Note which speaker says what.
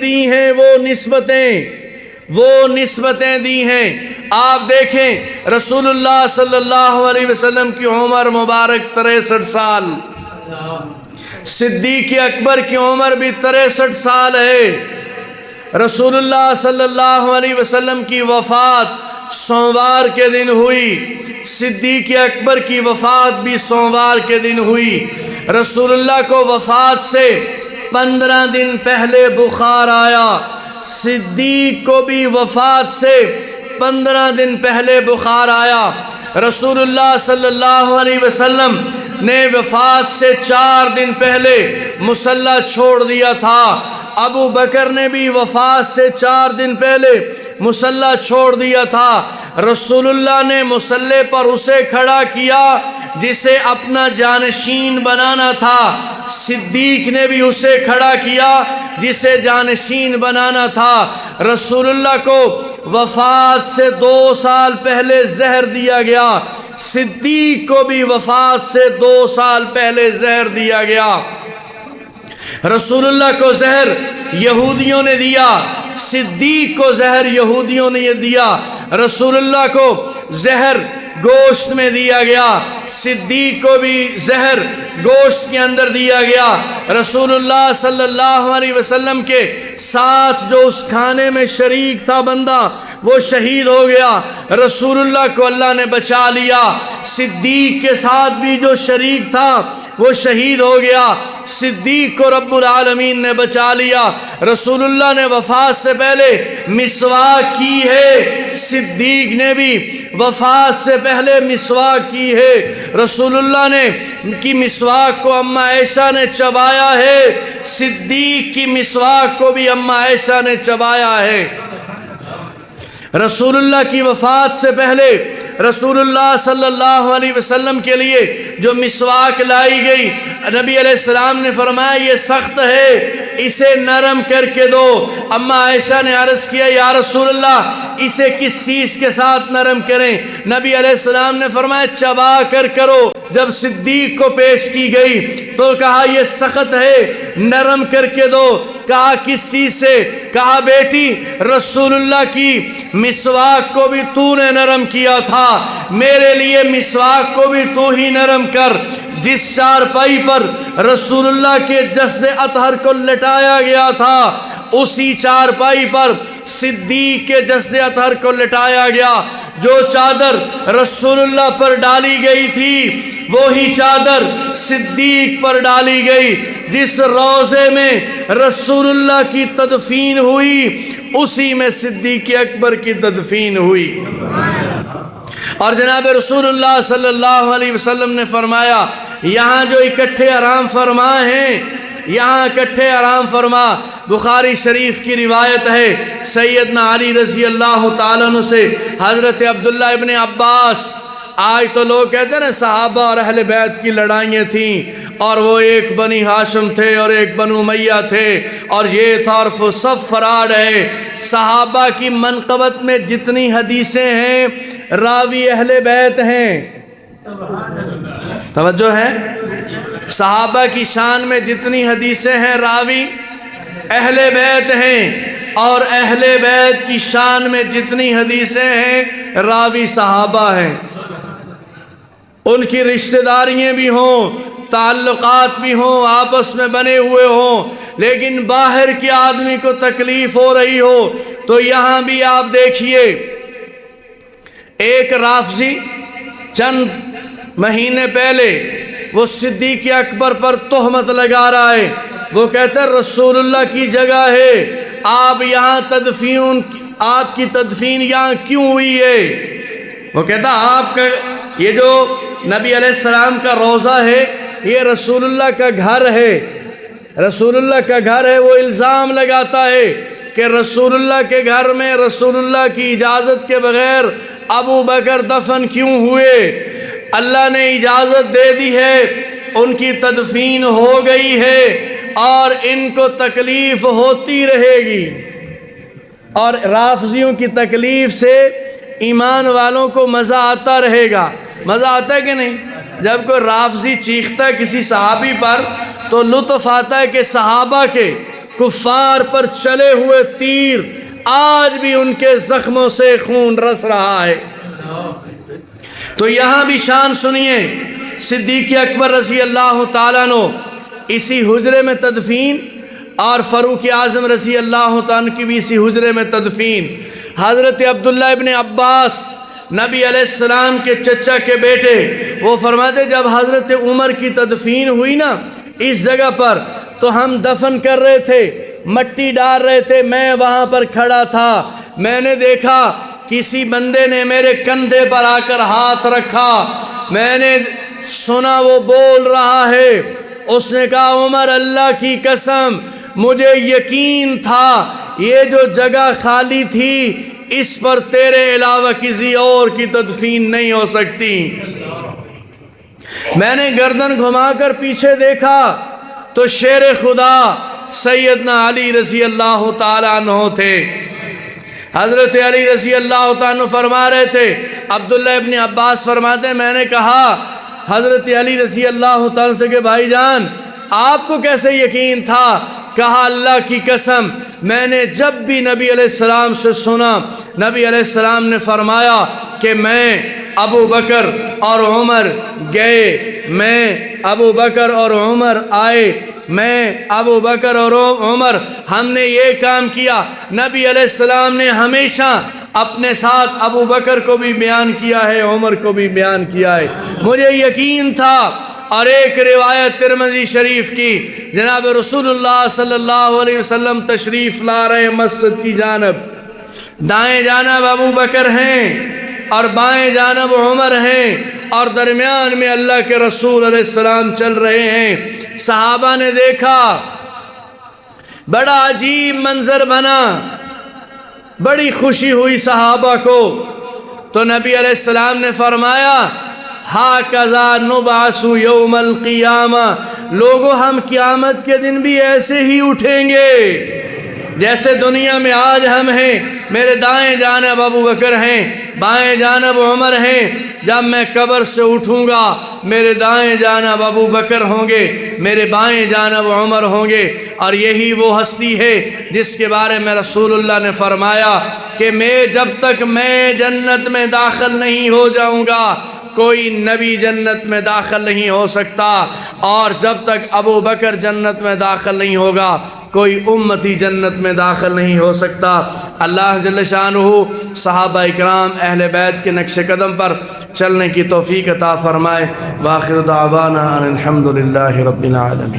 Speaker 1: دی ہیں وہ نسبتیں دی ہیں۔ آپ دیکھیں رسول اللہ صلی اللہ علیہ وسلم کی عمر مبارک 63 سال، صدیق اکبر کی عمر بھی 63 سال ہے۔ رسول اللہ صلی اللہ علیہ وسلم کی وفات سوموار کے دن ہوئی، صدیق اکبر کی وفات بھی سوموار کے دن ہوئی۔ رسول اللہ کو وفات سے 15 دن پہلے بخار آیا، صدیق کو بھی وفات سے 15 دن پہلے بخار آیا۔ رسول اللہ صلی اللہ علیہ وسلم نے وفات سے 4 دن پہلے مصلی چھوڑ دیا تھا۔ ابو بکر نے بھی وفات سے 4 دن پہلے مصلی چھوڑ دیا تھا۔ رسول اللہ نے مصلی پر اسے کھڑا کیا جسے اپنا جانشین بنانا تھا، صدیق نے بھی اسے کھڑا کیا جسے جانشین بنانا تھا۔ رسول اللہ کو وفات سے 2 سال پہلے زہر دیا گیا، صدیق کو بھی وفات سے 2 سال پہلے زہر دیا گیا۔ رسول اللہ کو زہر یہودیوں نے دیا، صدیق کو زہر یہودیوں نے دیا۔ رسول اللہ کو زہر گوشت میں دیا گیا، صدیق کو بھی زہر گوشت کے اندر دیا گیا۔ رسول اللہ صلی اللہ علیہ وسلم کے ساتھ جو اس کھانے میں شریک تھا بندہ وہ شہید ہو گیا، رسول اللہ کو اللہ نے بچا لیا۔ صدیق کے ساتھ بھی جو شریک تھا وہ شہید ہو گیا، صدیق کو رب العالمین نے بچا لیا۔ رسول اللہ نے وفات سے پہلے مسواک کی ہے، صدیق نے بھی وفات سے پہلے مسواک کی ہے۔ رسول اللہ نے کی مسواک کو اماں عائشہ نے چبایا ہے، صدیق کی مسواک کو بھی اماں عائشہ نے چبایا ہے۔ رسول اللہ کی وفات سے پہلے رسول اللہ صلی اللہ علیہ وسلم کے لیے جو مسواک لائی گئی، نبی علیہ السلام نے فرمایا یہ سخت ہے، اسے نرم کر کے دو۔ اماں عائشہ نے عرض کیا یا رسول اللہ اسے کس چیز کے ساتھ نرم کریں؟ نبی علیہ السلام نے فرمایا چبا کر کرو۔ جب صدیق کو پیش کی گئی تو کہا یہ سخت ہے، نرم کر کے دو۔ کہا کس چیز سے؟ کہا بیٹی رسول اللہ کی مسواک کو بھی تو نے نرم کیا تھا، میرے لیے مسواک کو بھی تو ہی نرم کر۔ جس چارپائی پر رسول اللہ کے جسد اطہر کو لٹایا گیا تھا اسی چارپائی پر صدیق کے جسد اطہر کو لٹایا گیا۔ جو چادر رسول اللہ پر ڈالی گئی تھی وہی چادر صدیق پر ڈالی گئی۔ جس روضے میں رسول اللہ کی تدفین ہوئی اسی میں صدیق اکبر کی تدفین ہوئی۔ اور جناب رسول اللہ صلی اللہ علیہ وسلم نے فرمایا یہاں جو اکٹھے آرام فرما ہیں، یہاں اکٹھے آرام فرما۔ بخاری شریف کی روایت ہے سیدنا علی رضی اللہ تعالیٰ عنہ سے حضرت عبداللہ ابن عباس، آج تو لوگ کہتے ہیں نا صحابہ اور اہل بیت کی لڑائیاں تھیں اور وہ ایک بنی ہاشم تھے اور ایک بنو امیہ تھے اور یہ تھا اور وہ سب فراد ہے۔ صحابہ کی منقبت میں جتنی حدیثیں ہیں راوی اہل بیت ہیں، توجہ ہے، صحابہ کی شان میں جتنی حدیثیں ہیں راوی اہل بیت ہیں، اور اہل بیت کی شان میں جتنی حدیثیں ہیں راوی صحابہ ہیں۔ ان کی رشتہ داریاں بھی ہوں، تعلقات بھی ہوں، آپس میں بنے ہوئے ہوں، لیکن باہر کے آدمی کو تکلیف ہو رہی ہو تو یہاں بھی آپ دیکھیے ایک رافضی چند مہینے پہلے وہ صدیق اکبر پر تہمت لگا رہا ہے۔ وہ کہتا ہے رسول اللہ کی جگہ ہے، آپ یہاں آپ کی تدفین یہاں کیوں ہوئی ہے؟ وہ کہتا آپ کا یہ جو نبی علیہ السلام کا روضہ ہے یہ رسول اللہ کا گھر ہے، رسول اللہ کا گھر ہے۔ وہ الزام لگاتا ہے کہ رسول اللہ کے گھر میں رسول اللہ کی اجازت کے بغیر ابو بکر دفن کیوں ہوئے؟ اللہ نے اجازت دے دی ہے، ان کی تدفین ہو گئی ہے اور ان کو تکلیف ہوتی رہے گی۔ اور رافضیوں کی تکلیف سے ایمان والوں کو مزہ آتا رہے گا۔ مزہ آتا ہے کہ نہیں؟ جب کوئی رافضی چیختا ہے کسی صحابی پر تو لطف آتا ہے کہ صحابہ کے کفار پر چلے ہوئے تیر آج بھی ان کے زخموں سے خون رس رہا ہے۔ تو یہاں بھی شان سنیے، صدیق اکبر رضی اللہ تعالیٰ عنہ اسی حجرے میں تدفین، اور فاروق اعظم رضی اللہ تعالیٰ عنہ کی بھی اسی حجرے میں تدفین۔ حضرت عبداللہ ابن عباس نبی علیہ السلام کے چچا کے بیٹے، وہ فرماتے جب حضرت عمر کی تدفین ہوئی نا اس جگہ پر، تو ہم دفن کر رہے تھے، مٹی ڈال رہے تھے، میں وہاں پر کھڑا تھا، میں نے دیکھا کسی بندے نے میرے کندھے پر آ کر ہاتھ رکھا، میں نے سنا وہ بول رہا ہے، اس نے کہا عمر اللہ کی قسم مجھے یقین تھا یہ جو جگہ خالی تھی اس پر تیرے علاوہ کسی اور کی تدفین نہیں ہو سکتی۔ میں نے گردن گھما کر پیچھے دیکھا تو شیر خدا سیدنا علی رضی اللہ تعالیٰ عنہ تھے۔ حضرت علی رضی اللہ تعالیٰ عنہ فرما رہے تھے، عبداللہ ابن عباس فرماتے میں نے کہا حضرت علی رضی اللہ تعالیٰ سے کہ بھائی جان آپ کو کیسے یقین تھا؟ کہا اللہ کی قسم میں نے جب بھی نبی علیہ السلام سے سنا، نبی علیہ السلام نے فرمایا کہ میں ابو بکر اور عمر گئے، میں ابو بکر اور عمر آئے، میں ابو بکر اور عمر ہم نے یہ کام کیا۔ نبی علیہ السلام نے ہمیشہ اپنے ساتھ ابو بکر کو بھی بیان کیا ہے، عمر کو بھی بیان کیا ہے، مجھے یقین تھا۔ اور ایک روایت ترمذی شریف کی، جناب رسول اللہ صلی اللہ علیہ وسلم تشریف لا رہے ہیں مسجد کی جانب، دائیں جانب ابو بکر ہیں اور بائیں جانب عمر ہیں، اور درمیان میں اللہ کے رسول علیہ السلام چل رہے ہیں۔ صحابہ نے دیکھا، بڑا عجیب منظر بنا، بڑی خوشی ہوئی صحابہ کو، تو نبی علیہ السلام نے فرمایا ہَكَذَا نُبْعَثُ يَوْمَ الْقِيَامَةِ، لوگوں ہم قیامت کے دن بھی ایسے ہی اٹھیں گے جیسے دنیا میں آج ہم ہیں۔ میرے دائیں جانب ابو بکر ہیں، بائیں جانب عمر ہیں، جب میں قبر سے اٹھوں گا میرے دائیں جانب ابو بکر ہوں گے، میرے بائیں جانب عمر ہوں گے، اور یہی وہ ہستی ہے جس کے بارے میں رسول اللہ نے فرمایا کہ میں جب تک میں جنت میں داخل نہیں ہو جاؤں گا کوئی نبی جنت میں داخل نہیں ہو سکتا، اور جب تک ابو بکر جنت میں داخل نہیں ہوگا کوئی امتی جنت میں داخل نہیں ہو سکتا۔ اللہ جل شانہ صحابہ اکرام اہل بیت کے نقش قدم پر چلنے کی توفیق عطا فرمائے۔ وآخر دعوانا ان الحمد للہ رب العالمین۔